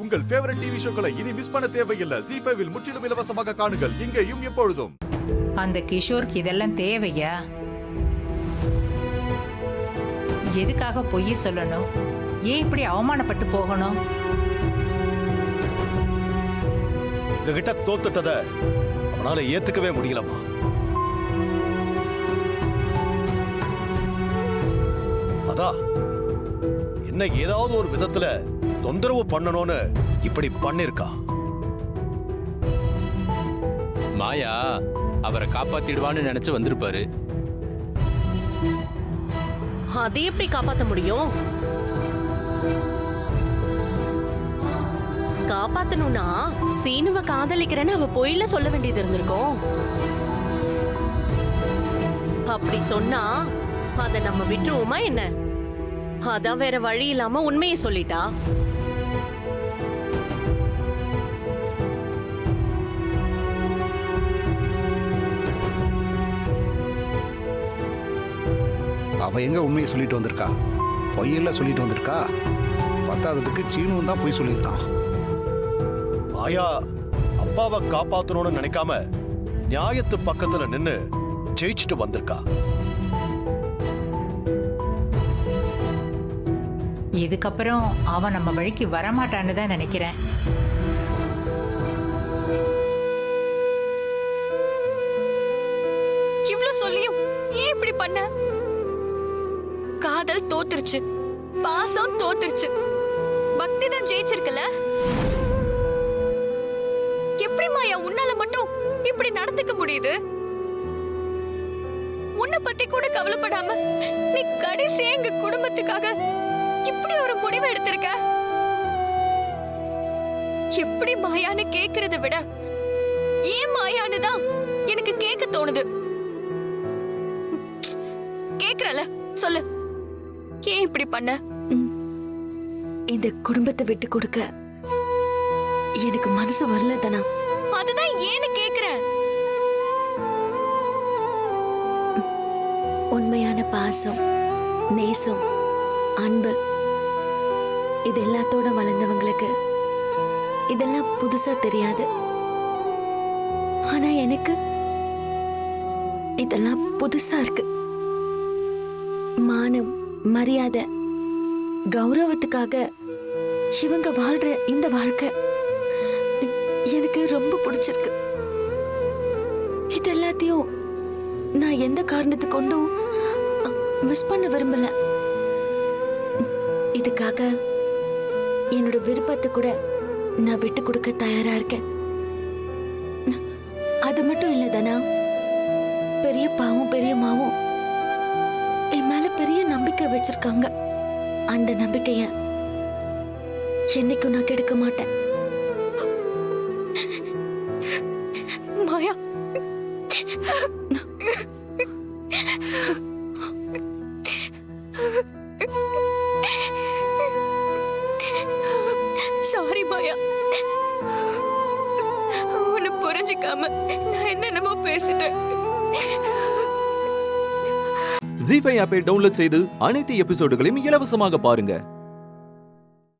உங்கள் favourite TV ஷோக்களை இனி miss பண்ண தேவையில்லை. ZEE5 இல் முற்றிலும் இலவசமாக காணுங்கள், இங்கேயும் எப்பொழுதும். அந்த கிஷோருக்கு இதெல்லாம் தேவையா? எதுக்காக பொய் சொல்லணும்? ஏன் இப்படி அவமானப்பட்டு போகணும்? எங்ககிட்ட தோத்துட்டத அவனால ஏத்துக்கவே முடியலமா. அதான் என்ன ஏதாவது ஒரு விதத்துல தொந்தரவு பண்ணணும்னு இப்படி பண்ணிருக்கா. மாயா அவரை காப்பாத்திடுவான்னு நினைச்சு வந்திருப்பாரு. அதை எப்படி காப்பாத்த முடியும்? காப்பாத்தணும்னா சீனுவ காதலிக்கிறேன்னு அவ பொய்ல சொல்ல வேண்டியது இருந்திருக்கும். அப்படி சொன்னா அத நம்ம விட்டுருவோமா என்ன? அதான் வேற வழி இல்லாம உண்மையை சொல்லிட்டா. அவ எங்க உண்மையை சொல்லிட்டு வந்திருக்கா? பொய்யெல்லாம் சொல்லிட்டு வந்திருக்கா. பத்தாததுக்கு சீனுவும் தான் பொய் சொல்லியிருக்கான். மாயா அப்பாவை காப்பாத்தணும்னு நினைக்காம நியாயத்து பக்கத்துல நின்னு ஜெயிச்சுட்டு வந்திருக்கா. இதுக்கப்புறம் அவன் நம்ம வழிக்கு வரமாட்டான்னு தான் நினைக்கிறேன். இவ்ளோ சொல்லியும் ஏன் இப்படி பண்ண? காதல் தோத்துருச்சு, பாசம் தோத்துருச்சு, பக்தி தான் ஜெயிச்சிருக்குல. எப்படி மாயா உன்னால மட்டும் இப்படி நடந்துக்க முடியுது? உன்னை பத்தி கூட கவலைப்படாம நீ கடைசியா எங்க குடும்பத்துக்காக இப்படி ஒரு முடிவு எடுத்திருக்க. எப்படி மாயான்னு கேக்குறத விட ஏன் மாயான்னு தான் எனக்கு கேட்க தோணுது. கேக்குறல சொல்லு, ஏன் இப்படி பண்ண? இந்த குடும்பத்தை விட்டு கொடுக்க எனக்கு மனசு வரல தானா. அதுதான் ஏன்னு கேக்குறேன். உண்மையான பாசம், நேசம், அன்பு இது எல்லாத்தோட வளர்ந்தவங்களுக்கு இதெல்லாம் புதுசா தெரியாது. ஆனா எனக்கு இதெல்லாம் புதுசா இருக்கு. மானம், மரியாதை, கௌரவத்துக்காக இவங்க வாழ்ற இந்த வாழ்க்கை எனக்கு ரொம்ப பிடிச்சிருக்கு. இது எல்லாத்தையும் நான் எந்த காரணத்தை கொண்டும் மிஸ் பண்ண விரும்பல. இதுக்காக என்னோட விருப்பத்தை கூட நான் விட்டு கொடுக்க தயாரா இருக்கேன். அது மட்டும் இல்ல தானா, பெரியப்பாவும் பெரியம்மாவும் என் மேல பெரிய நம்பிக்கை வச்சிருக்காங்க. அந்த நம்பிக்கைய என்னைக்கும் நான் கெடுக்க மாட்டேன். மாயா, சாரி மாயா, உன்னை புரிஞ்சுக்காம நான் என்னென்னமோ பேசிட்டேன். ZEE5 ஆப்பை டவுன்லோட் செய்து அனைத்து எபிசோடுகளையும் இலவசமாக பாருங்க.